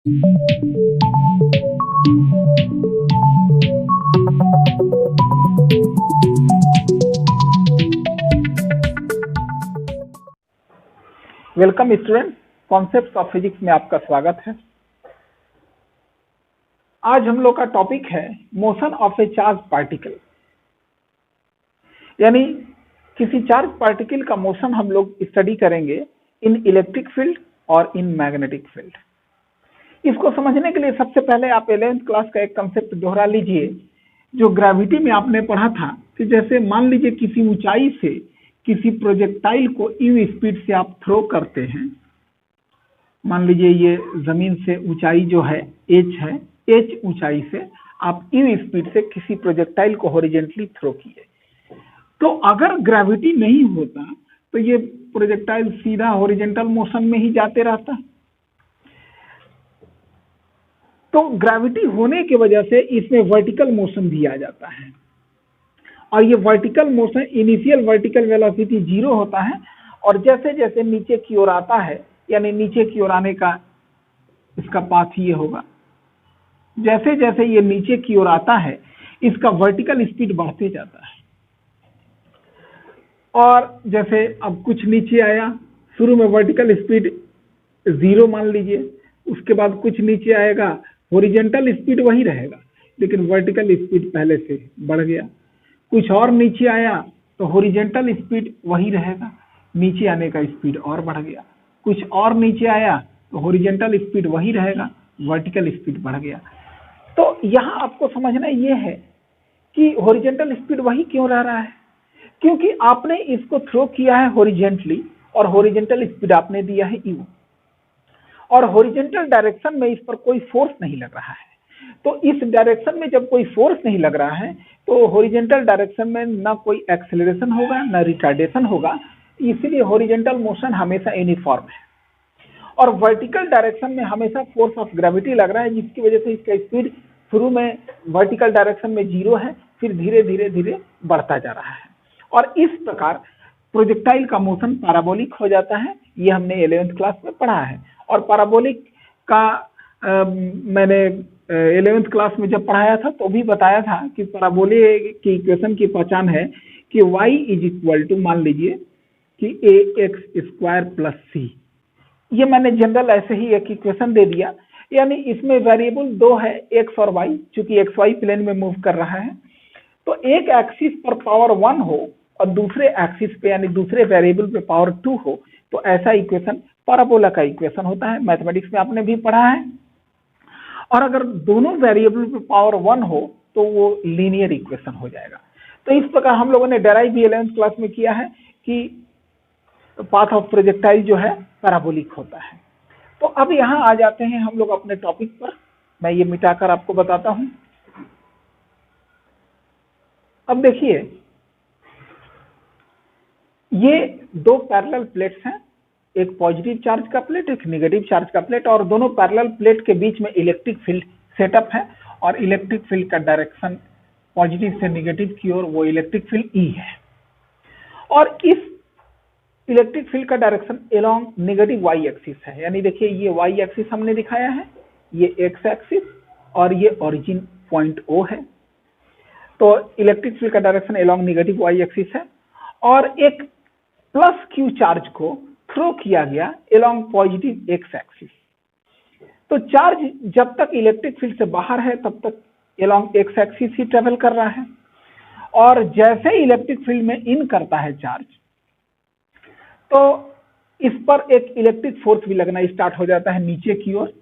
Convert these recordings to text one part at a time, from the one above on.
Welcome student, concepts of physics में आपका स्वागत है। आज हम लोग का टॉपिक है motion of a charge particle, यानी किसी चार्ज पार्टिकल का मोशन हम लोग स्टडी करेंगे इन इलेक्ट्रिक फील्ड और इन मैग्नेटिक फील्ड। इसको समझने के लिए सबसे पहले आप 11th क्लास का एक कंसेप्ट दोहरा लीजिए जो ग्रेविटी में आपने पढ़ा था कि जैसे मान लीजिए किसी ऊंचाई से किसी प्रोजेक्टाइल को यू स्पीड से आप थ्रो करते हैं। मान लीजिए ये जमीन से ऊंचाई जो है h है, h ऊंचाई से आप यू स्पीड से किसी प्रोजेक्टाइल को हॉरिजॉन्टली थ्रो किए, तो अगर ग्रेविटी नहीं होता तो ये प्रोजेक्टाइल सीधा हॉरिजॉन्टल मोशन में ही जाते रहता। तो ग्रेविटी होने की वजह से इसमें वर्टिकल मोशन भी आ जाता है, और ये vertical motion initial vertical velocity 0 होता है, और जैसे जैसे नीचे की ओर आता है, यानी नीचे की ओर आने का इसका पाथ ये होगा, जैसे जैसे ये नीचे की ओर आता है इसका वर्टिकल स्पीड बढ़ते जाता है। और जैसे अब कुछ नीचे आया, शुरू में वर्टिकल स्पीड 0 मान लीजिए, उसके बाद कुछ नीचे आएगा, हॉरिजॉन्टल स्पीड वही रहेगा लेकिन वर्टिकल स्पीड पहले से बढ़ गया। कुछ और नीचे आया तो हॉरिजॉन्टल स्पीड वही रहेगा, नीचे आने का स्पीड और बढ़ गया। कुछ और नीचे आया तो हॉरिजॉन्टल स्पीड वही रहेगा, वर्टिकल स्पीड बढ़ गया। तो यहाँ आपको समझना ये है कि हॉरिजॉन्टल स्पीड वही क्यों रह रहा है, क्योंकि आपने इसको थ्रो किया है हॉरिजॉन्टली और हॉरिजॉन्टल स्पीड आपने दिया है यू, और हॉरिजॉन्टल डायरेक्शन में इस पर कोई फोर्स नहीं लग रहा है। तो इस डायरेक्शन में जब कोई फोर्स नहीं लग रहा है तो हॉरिजॉन्टल डायरेक्शन में ना कोई एक्सेलरेशन होगा ना रिटार्डेशन होगा, इसलिए हॉरिजॉन्टल मोशन हमेशा यूनिफॉर्म है। और वर्टिकल डायरेक्शन में हमेशा फोर्स ऑफ ग्रेविटी लग रहा है, जिसकी वजह से इसका स्पीड शुरू में वर्टिकल डायरेक्शन में 0 है, फिर धीरे धीरे धीरे बढ़ता जा रहा है, और इस प्रकार प्रोजेक्टाइल का मोशन पैराबोलिक हो जाता है। ये हमने 11th क्लास में पढ़ा है। और पैराबोलिक का मैंने 11th क्लास में जब पढ़ाया था तो भी बताया था कि पैराबोलिक की इक्वेशन की पहचान है कि y इज इक्वल टू, मान लीजिए कि ax स्क्वायर प्लस सी। ये मैंने जनरल ऐसे ही एक इक्वेशन दे दिया, यानी इसमें वेरिएबल 2 है, x और y, चूंकि xy प्लेन में मूव कर रहा है। तो एक एक्सिस पर पावर 1 हो और दूसरे एक्सिस पे यानी दूसरे वेरिएबल पे पावर 2 हो, तो ऐसा इक्वेशन पैराबोला का इक्वेशन होता है। मैथमेटिक्स में आपने भी पढ़ा है। और अगर दोनों वेरिएबल पे पावर 1 हो तो वो लीनियर इक्वेशन हो जाएगा। तो इस प्रकार हम लोगों ने डेराइव भी 11th क्लास में किया है कि पाथ ऑफ प्रोजेक्टाइल जो है पैराबोलिक होता है। तो अब यहाँ आ जाते हैं हम लोग अपने टॉपिक पर। मैं ये मिटाकर आपको बताता हूं। अब देखिए, ये दो पैरेलल प्लेट्स हैं, एक पॉजिटिव चार्ज का प्लेट, एक नेगेटिव चार्ज का प्लेट, और दोनों पैरेलल प्लेट के बीच में इलेक्ट्रिक फील्ड सेटअप है, और इलेक्ट्रिक फील्ड का डायरेक्शन पॉजिटिव से नेगेटिव की ओर वो इलेक्ट्रिक फील्ड ई है। और इस इलेक्ट्रिक फील्ड का direction along negative Y axis है, यानी देखिए ये वाई एक्सिस हमने दिखाया है, ये एक्स एक्सिस, और ये ओरिजिन पॉइंट ओ है। तो इलेक्ट्रिक फील्ड का direction along negative Y axis है, और एक प्लस क्यू चार्ज को थ्रो किया गया अलोंग पॉजिटिव एक्स एक्सिस। तो चार्ज जब तक इलेक्ट्रिक फील्ड से बाहर है तब तक अलोंग एक्स एक्सिस ही ट्रेवल कर रहा है, और जैसे इलेक्ट्रिक फील्ड में इन करता है चार्ज, तो इस पर एक इलेक्ट्रिक फोर्स भी लगना स्टार्ट हो जाता है नीचे की ओर।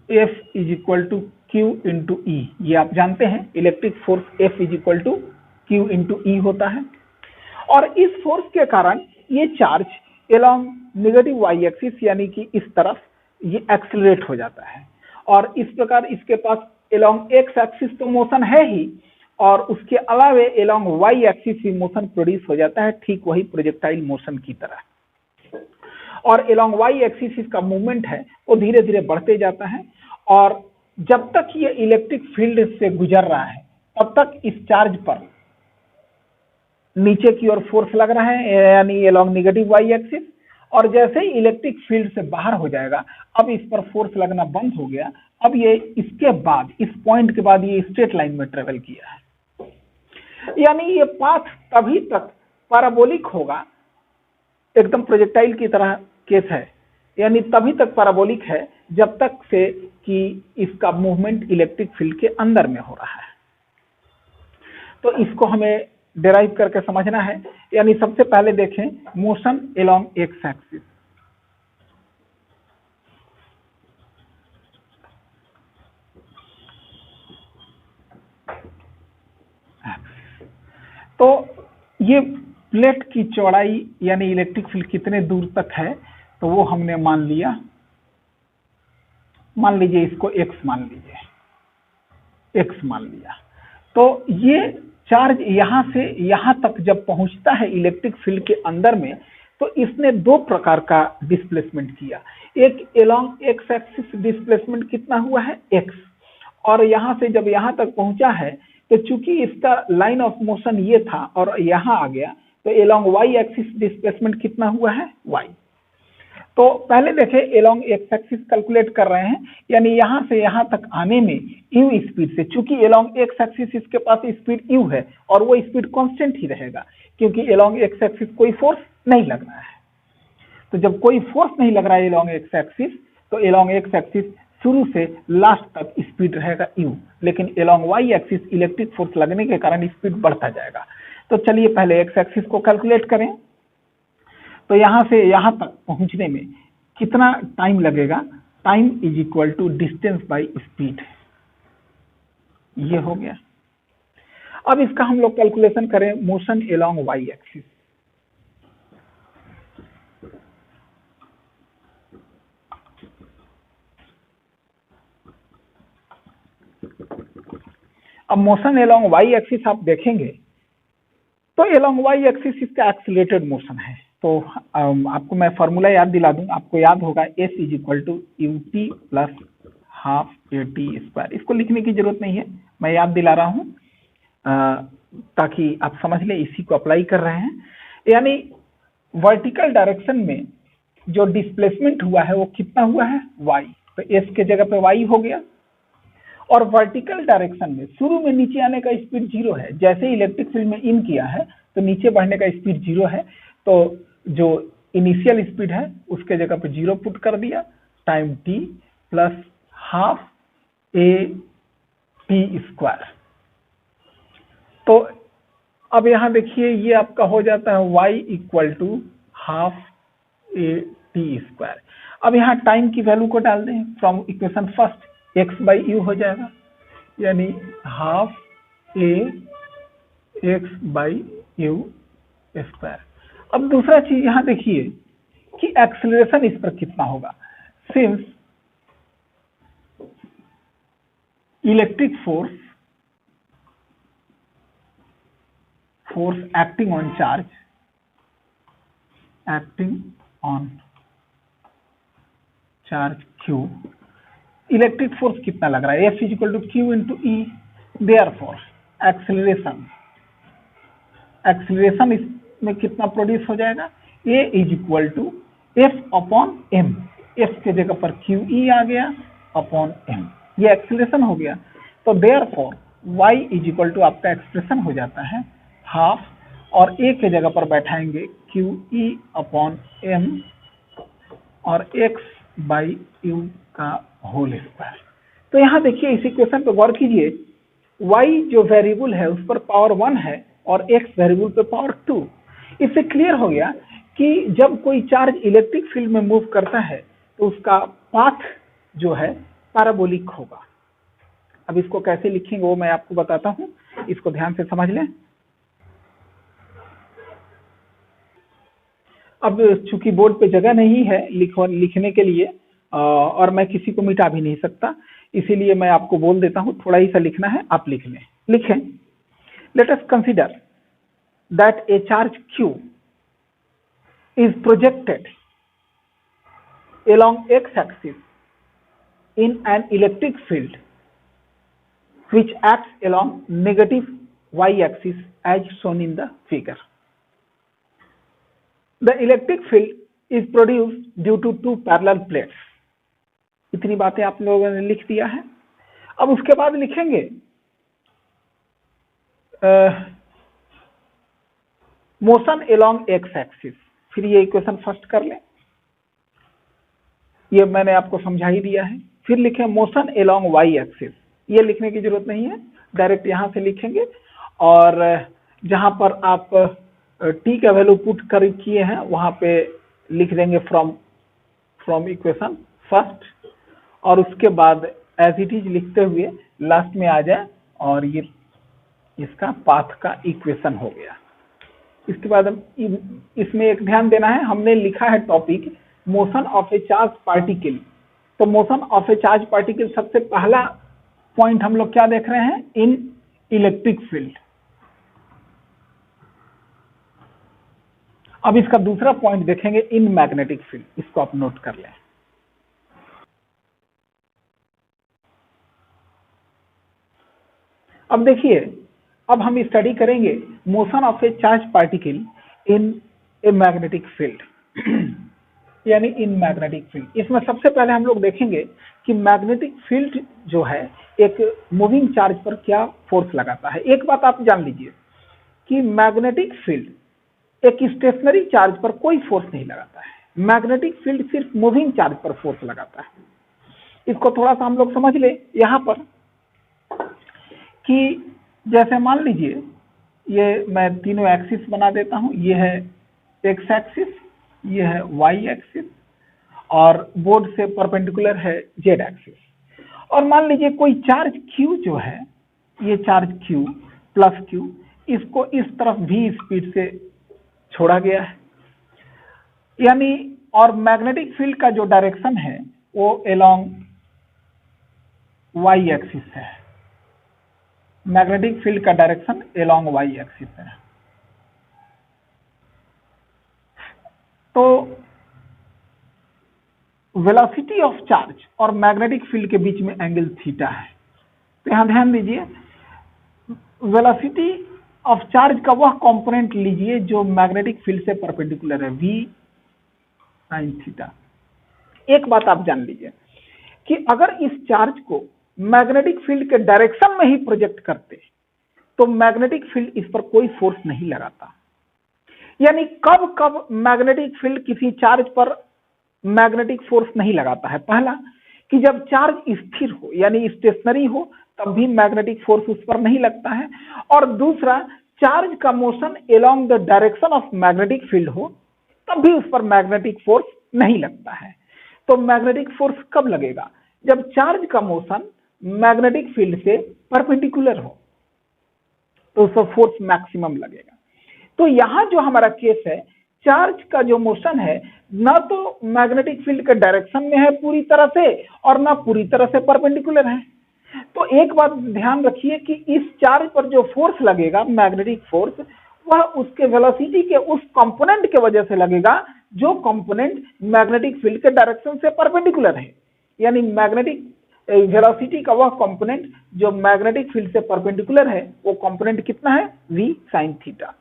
F is equal to Q into E, ये आप जानते हैं, electric force F is equal to Q into E होता है। और इस फोर्स के कारण ये charge along negative Y axis यानी कि इस तरफ ये एक्सेलरेट हो जाता है, और इस प्रकार इसके पास अलोंग एक्स एक्सिस तो मोशन है ही, और उसके अलावे अलोंग वाई एक्सिस भी मोशन प्रोड्यूस हो जाता है, ठीक वही प्रोजेक्टाइल मोशन की तरह। और अलोंग वाई एक्सिस इसका मूवमेंट है वो धीरे धीरे बढ़ते जाता है, और जब तक ये इलेक्ट्रिक फील्ड से गुजर रहा है तब तक इस चार्ज पर नीचे की ओर फोर्स लग रहा है, यानी अलोंग नेगेटिव वाई एक्सिस, और जैसे ही इलेक्ट्रिक फील्ड से बाहर हो जाएगा, अब इस पर फोर्स लगना बंद हो गया। अब ये इसके बाद, इस पॉइंट के बाद ये स्ट्रेट लाइन में ट्रेवल किया है, यानी ये पाथ तभी तक पैराबोलिक होगा, एकदम प्रोजेक्टाइल की तरह केस है, यानी तभी तक पैराबोलिक है जब तक से कि इसका मूवमेंट इलेक्ट्रिक फील्ड के अंदर में हो रहा है। तो इसको हमें डिराइव करके समझना है। यानी सबसे पहले देखें मोशन अलोंग एक्स एक्सिस। तो ये प्लेट की चौड़ाई यानी इलेक्ट्रिक फील्ड कितने दूर तक है, तो वो हमने मान लिया, मान लीजिए इसको x मान लीजिए, x मान लिया। तो ये चार्ज यहां से यहां तक जब पहुंचता है इलेक्ट्रिक फील्ड के अंदर में, तो इसने दो प्रकार का डिस्प्लेसमेंट किया। एक अलोंग एक्स एक्सिस डिस्प्लेसमेंट कितना हुआ है x, और यहां से जब यहां तक पहुंचा है तो चूंकि इसका लाइन ऑफ मोशन ये था और यहां आ गया, तो अलोंग वाई एक्सिस डिस्प्लेसमेंट कितना हुआ है y। तो पहले देखें अलोंग एक्स एक्सिस कैलकुलेट कर रहे हैं, यानी यहां से यहां तक आने में u स्पीड से, चूंकि अलोंग एक्स एक्सिस इसके पास स्पीड u है और वो स्पीड कांस्टेंट ही रहेगा, क्योंकि अलोंग एक्स एक्सिस कोई फोर्स नहीं लग रहा है। तो जब कोई फोर्स नहीं लग रहा है अलोंग एक्स एक्सिस, तो अलोंग एक्स एक्सिस शुरू से लास्ट तक स्पीड रहेगा u, लेकिन along Y axis electric force लगने के कारण स्पीड बढ़ता जाएगा। तो चलिए पहले एक्स एक्सिस को कैलकुलेट करें। तो यहां से यहां तक पहुंचने में कितना टाइम लगेगा, time is equal to distance by speed, ये हो गया। अब इसका हम लोग कैलकुलेशन करें मोशन अलोंग वाई एक्सिस। अब मोशन अलोंग वाई एक्सिस आप देखेंगे तो अलोंग वाई एक्सिस इसका एक्सीलरेटेड मोशन है। तो आपको मैं फॉर्मूला याद दिला दूं, आपको याद होगा s is equal to ut plus half at square. इसको लिखने की जरूरत नहीं है, मैं याद दिला रहा हूं ताकि आप समझ लें, इसी को अप्लाई कर रहे हैं। यानी वर्टिकल डायरेक्शन में जो डिस्प्लेसमेंट हुआ है वो कितना हुआ है y, तो s के जगह पे y हो गया। और वर्टिकल डायरेक्शन में शुरू में नीचे आने का स्पीड 0 है, जैसे इलेक्ट्रिक फील्ड में इन किया है तो नीचे बढ़ने का स्पीड 0 है, तो जो इनिशियल स्पीड है उसके जगह पे 0 पुट कर दिया, time t plus half a t square. तो अब यहां देखिए ये आपका हो जाता है y equal to half a t square. अब यहाँ टाइम की वैल्यू को डाल दें, from equation first x by U हो जाएगा, यानी half a x by U square. अब दूसरा चीज यहां देखिए कि एक्सेलरेशन इस पर कितना होगा, since electric force acting on charge, q, electric force कितना लग रहा है, F is equal to Q into E. Therefore acceleration इसमें कितना प्रोड्यूस हो जाएगा, A is equal to F upon m, F के जगह पर क्यू ई आ गया अपॉन m, ये एक्सेलरेशन हो गया। तो therefore y is equal to आपका एक्सप्रेशन हो जाता है हाफ, और A के जगह पर बैठाएंगे क्यू ई अपॉन m और x बाई यू का होल स्क्वायर। तो यहां देखिए इस इक्वेशन पे गौर कीजिए, y जो वेरिएबल है उस पर पावर 1 है और x वेरिएबल पे पावर 2। इससे क्लियर हो गया कि जब कोई चार्ज इलेक्ट्रिक फील्ड में मूव करता है तो उसका पाथ जो है पैराबोलिक होगा। अब इसको कैसे लिखेंगे वो मैं आपको बताता हूं, इसको ध्यान से समझ लें। अब चूंकि बोर्ड पे जगह नहीं है लिखने के लिए और मैं किसी को मिटा भी नहीं सकता, इसीलिए मैं आपको बोल देता हूं, थोड़ा ही सा लिखना है, आप लिख लें। लिखें, let us consider that A charge Q is projected along x-axis in an electric field which acts along negative y-axis as shown in the figure. The electric field is produced due to two parallel plates. इतनी बातें आप लोगों ने लिख दिया है। अब उसके बाद लिखेंगे मोशन एलोंग एक्स एक्सिस। फिर ये इक्वेशन फर्स्ट कर लें, ये मैंने आपको समझा ही दिया है। फिर लिखें मोशन एलोंग वाई एक्सिस। ये लिखने की जरूरत नहीं है, डायरेक्ट यहां से लिखेंगे और जहां पर आप टी का वैल्यू पुट कर किए हैं वहां पे लिख देंगे फ्रॉम इक्वेशन फर्स्ट, और उसके बाद एज इट इज लिखते हुए लास्ट में आ जाए और ये इसका पाथ का इक्वेशन हो गया। इसके बाद इसमें एक ध्यान देना है, हमने लिखा है topic motion of a charge particle. तो motion of a charge particle सबसे पहला पॉइंट हम लोग क्या देख रहे हैं, इन इलेक्ट्रिक फील्ड। अब इसका दूसरा पॉइंट देखेंगे इन मैग्नेटिक फील्ड। इसको आप नोट कर लें। अब देखिए, अब हम स्टडी करेंगे motion of a charge particle in a magnetic field यानी इन मैग्नेटिक फील्ड। इसमें सबसे पहले हम लोग देखेंगे कि मैग्नेटिक फील्ड जो है एक मूविंग चार्ज पर क्या फोर्स लगाता है। एक बात आप जान लीजिए कि मैग्नेटिक फील्ड एक स्टेशनरी चार्ज पर कोई फोर्स नहीं लगाता है, मैग्नेटिक फील्ड सिर्फ मूविंग चार्ज पर फोर्स लगाता है। इसको थोड़ा सा हम लोग समझ ले यहां पर कि जैसे मान लीजिए ये मैं तीनों एक्सिस बना देता हूं, ये है एक्स एक्सिस, ये है वाई एक्सिस और बोर्ड से परपेंडिकुलर है जेड एक्सिस। और मान लीजिए कोई चार्ज Q जो है, ये चार्ज Q प्लस Q, इसको इस तरफ भी स्पीड से छोड़ा गया है, यानी और मैग्नेटिक फील्ड का जो डायरेक्शन है वो अलोंग वाई एक्सिस है। मैग्नेटिक फील्ड का डायरेक्शन अलोंग वाई एक्सिस है। तो वेलोसिटी ऑफ चार्ज और मैग्नेटिक फील्ड के बीच में एंगल थीटा है। तो यहां ध्यान दीजिए, वेलोसिटी ऑफ चार्ज का वह कंपोनेंट लीजिए जो मैग्नेटिक फील्ड से परपेंडिकुलर है, v sin थीटा। एक बात आप जान लीजिए कि अगर इस चार्ज को मैग्नेटिक फील्ड के डायरेक्शन में ही प्रोजेक्ट करते तो मैग्नेटिक फील्ड इस पर कोई फोर्स नहीं लगाता। यानी कब कब मैग्नेटिक फील्ड किसी चार्ज पर मैग्नेटिक फोर्स नहीं लगाता है, पहला कि जब चार्ज स्थिर हो यानी स्टेशनरी हो तब भी मैग्नेटिक फोर्स उस पर नहीं लगता है, और दूसरा चार्ज का motion along the direction of magnetic field हो तब भी उस पर मैग्नेटिक फोर्स नहीं लगता है। तो मैग्नेटिक फोर्स कब लगेगा, जब चार्ज का मोशन मैग्नेटिक फील्ड से परपेंडिकुलर हो तो उस पर फोर्स मैक्सिमम लगेगा। तो यहां जो हमारा केस है, चार्ज का जो मोशन है ना तो मैग्नेटिक फील्ड के डायरेक्शन में है पूरी तरह से और ना पूरी तरह से परपेंडिकुलर है। तो एक बात ध्यान रखिए कि इस चार्ज पर जो फोर्स लगेगा मैग्नेटिक फोर्स, वह उसके वेलोसिटी के उस कंपोनेंट के वजह से लगेगा जो कंपोनेंट मैग्नेटिक फील्ड के डायरेक्शन से परपेंडिकुलर है। यानी मैग्नेटिक वेलोसिटी का वह कंपोनेंट जो मैग्नेटिक फील्ड से परपेंडिकुलर है वो कंपोनेंट कितना है, v sin थीटा।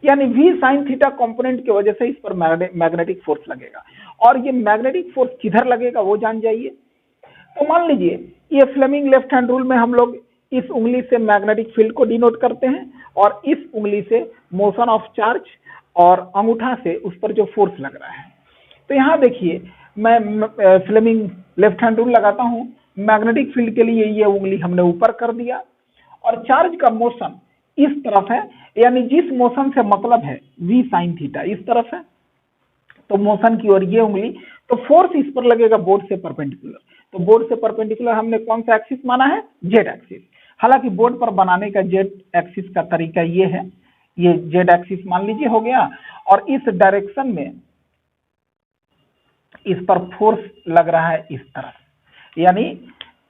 यानी v sin थीटा कंपोनेंट की वजह से इस पर मैग्नेटिक फोर्स लगेगा। और ये मैग्नेटिक फोर्स किधर लगेगा वो जान जाइए। तो मान लीजिए ये फ्लेमिंग लेफ्ट हैंड रूल में हम लोग इस उंगली से मैग्नेटिक फील्ड को डिनोट करते हैं और इस उंगली से मोशन ऑफ चार्ज और अंगूठा से उस पर जो फोर्स लग रहा है। तो यहाँ देखिए मैं फ्लेमिंग लेफ्ट हैंड रूल लगाता हूं, मैग्नेटिक फील्ड के लिए ये उंगली हमने ऊपर कर दिया और चार्ज का मोशन इस तरफ है, यानी जिस मोशन से मतलब है v sin थीटा इस तरफ है, तो मोशन की ओर ये उंगली, तो फोर्स इस पर लगेगा बोर्ड से परपेंडिकुलर। तो बोर्ड से परपेंडिकुलर हमने कौन सा एक्सिस माना है, जेड एक्सिस। हालांकि बोर्ड पर बनाने का जेड एक्सिस का तरीका ये है, ये जेड एक्सिस मान लीजिए हो गया, और इस डायरेक्शन में इस पर फोर्स लग रहा है इस तरफ, यानी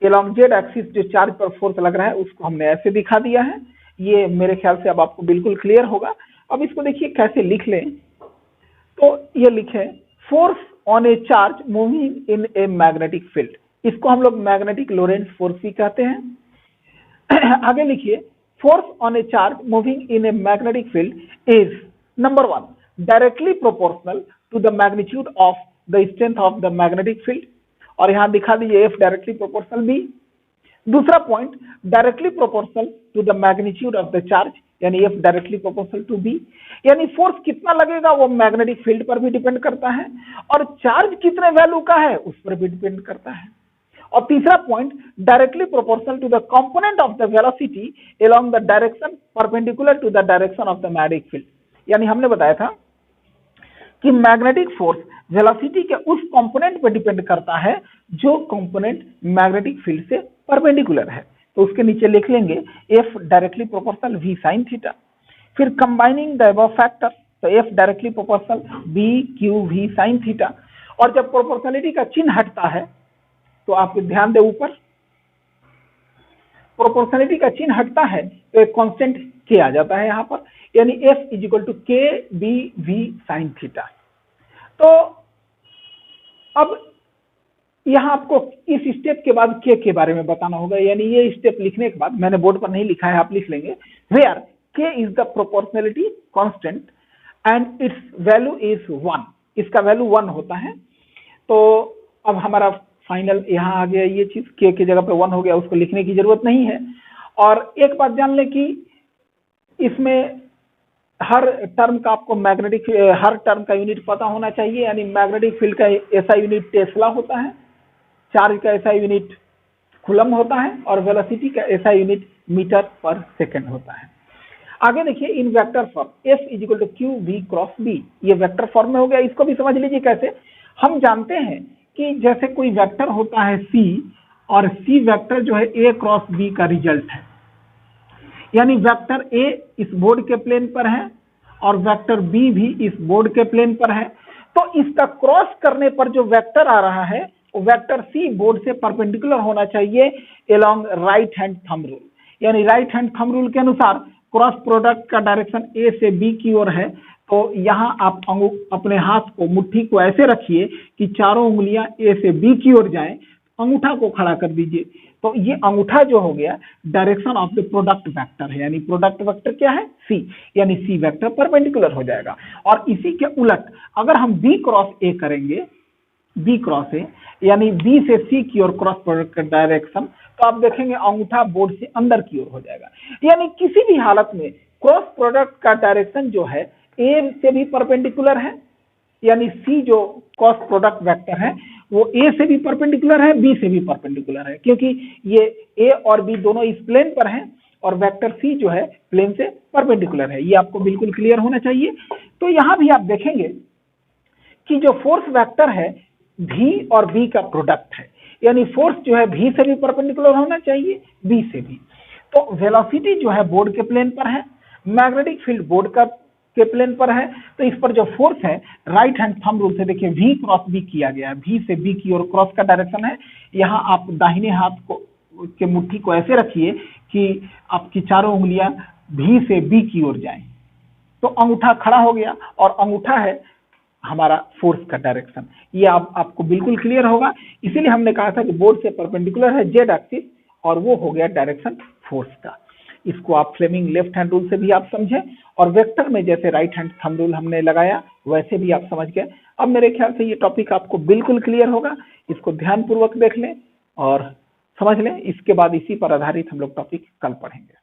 एलोंग जेड एक्सिस जो चार्ज पर फोर्स लग रहा है उसको हमने ऐसे दिखा दिया है। ये मेरे ख्याल से अब आपको बिल्कुल क्लियर होगा। अब इसको देखिए कैसे लिख लें, तो ये लिखे force on a charge moving in a magnetic field, इसको हम लोग मैग्नेटिक लोरेंट्ज फोर्स भी कहते हैं। आगे लिखिए force on a charge moving in a magnetic field is number 1 directly proportional to the magnitude of the strength of the magnetic field, और यहां दिखा दीजिए F डायरेक्टली प्रोपोर्शनल B। दूसरा point, directly proportional to the magnitude of the charge, यानी F directly proportional to B, यानी force कितना लगेगा वो मैग्नेटिक फील्ड पर भी डिपेंड करता है, और चार्ज कितने वैल्यू का है उस पर भी डिपेंड करता है। और तीसरा point, directly proportional to the component of the velocity along the direction perpendicular to the direction of the magnetic field, यानी हमने बताया था कि मैग्नेटिक फोर्स वेलोसिटी के उस कंपोनेंट पर डिपेंड करता है जो कंपोनेंट मैग्नेटिक फील्ड से परपेंडिकुलर है। तो उसके नीचे लिख लेंगे F directly proportional V sin theta. फिर कंबाइनिंग द अबव फैक्टर, तो F directly proportional B Q V sin theta. और जब प्रोपोर्शनलिटी का चिन्ह हटता है तो आप ध्यान दें, ऊपर प्रोपोर्शनलिटी का चिन्ह हटता है तो एक कांस्टेंट K आ जाता है यहां पर, यानी F is equal to K B V sin theta. तो अब यहां आपको इस स्टेप के बाद K के बारे में बताना होगा, यानी ये स्टेप लिखने के बाद, मैंने बोर्ड पर नहीं लिखा है, आप लिख लेंगे, where K is the proportionality constant and its value is 1, इसका वैल्यू 1 होता है। तो अब हमारा फाइनल यहां आ गया, ये चीज K की जगह पे 1 हो गया, उसको लिखने की जरूरत नहीं है। और एक बात जान लें कि इसमें हर टर्म का आपको मैग्नेटिक, हर टर्म का यूनिट पता होना चाहिए, यानी मैग्नेटिक फील्ड का ऐसा यूनिट टेस्ला होता है, चार्ज का ऐसा यूनिट कूलम होता है, और वेलोसिटी का ऐसा यूनिट मीटर पर सेकंड होता है। आगे देखिए in vector form F is equal to Q V cross B, ये वेक्टर फॉर्म में हो गया। इसको भी समझ लीजिए कैसे। हम जानते हैं कि जैसे कोई वेक्टर होता है C, और C वेक्टर जो है A क्रॉस B का रिजल्ट है, यानी वेक्टर A इस बोर्ड के प्लेन पर है और वेक्टर B भी इस बोर्ड के प्लेन पर है, तो इसका क्रॉस करने पर जो वेक्टर आ रहा है वो वेक्टर C बोर्ड से परपेंडिकुलर होना चाहिए along right hand thumb rule, यानी राइट हैंड थंब रूल के अनुसार क्रॉस प्रोडक्ट का डायरेक्शन A से B की ओर है। तो यहां आप अपने हाथ को, मुट्ठी को ऐसे रखिए कि चारों उंगलियां A से B की ओर जाएं, अंगूठा को खड़ा कर दीजिए, तो ये अंगूठा जो हो गया direction of the product vector है, यानी प्रोडक्ट वेक्टर क्या है C, यानी C वेक्टर परपेंडिकुलर हो जाएगा। और इसी के उलट अगर हम B क्रॉस A करेंगे, B क्रॉस A यानी B से C की ओर क्रॉस प्रोडक्ट का डायरेक्शन, तो आप देखेंगे अंगूठा बोर्ड से अंदर की ओर हो जाएगा, यानी किसी भी हालत में क्रॉस प्रोडक्ट का डायरेक्शन जो है A से भी परपेंडिकुलर है, यानी C जो क्रॉस प्रोडक्ट वेक्टर है वो A से भी परपेंडिकुलर है, B से भी परपेंडिकुलर है, क्योंकि ये A और B दोनों इस प्लेन पर हैं और वेक्टर C जो है प्लेन से परपेंडिकुलर है। ये आपको बिल्कुल क्लियर होना चाहिए। तो यहां भी आप देखेंगे कि जो फोर्स वेक्टर है V और B का प्रोडक्ट है, यानी फोर्स जो है V से भी परपेंडिकुलर होना चाहिए, B से भी। तो वेलोसिटी जो है बोर्ड के प्लेन पर है, मैग्नेटिक फील्ड बोर्ड का के प्लेन पर है, तो इस पर जो फोर्स है राइट हैंड थंब रूल से देखिए V क्रॉस B किया गया है, V से B की ओर क्रॉस का डायरेक्शन है। यहाँ आप दाहिने हाथ को के मुट्ठी को ऐसे रखिए कि आपकी चारों उंगलियां V से B की ओर जाएं, तो अंगूठा खड़ा हो गया और अंगूठा है हमारा फोर्स का डायरेक्शन। ये आपको बिल्कुल क्लियर होगा। इसीलिए हमने कहा था कि बोर्ड से परपेंडिकुलर है जेड एक्सिस और वो हो गया डायरेक्शन फोर्स का। इसको आप फ्लेमिंग लेफ्ट हैंड रूल से भी आप समझें, और वेक्टर में जैसे राइट हैंड थंब रूल हमने लगाया वैसे भी आप समझ गए। अब मेरे ख्याल से ये टॉपिक आपको बिल्कुल क्लियर होगा। इसको ध्यानपूर्वक देख लें और समझ लें। इसके बाद इसी पर आधारित हम लोग टॉपिक कल पढ़ेंगे।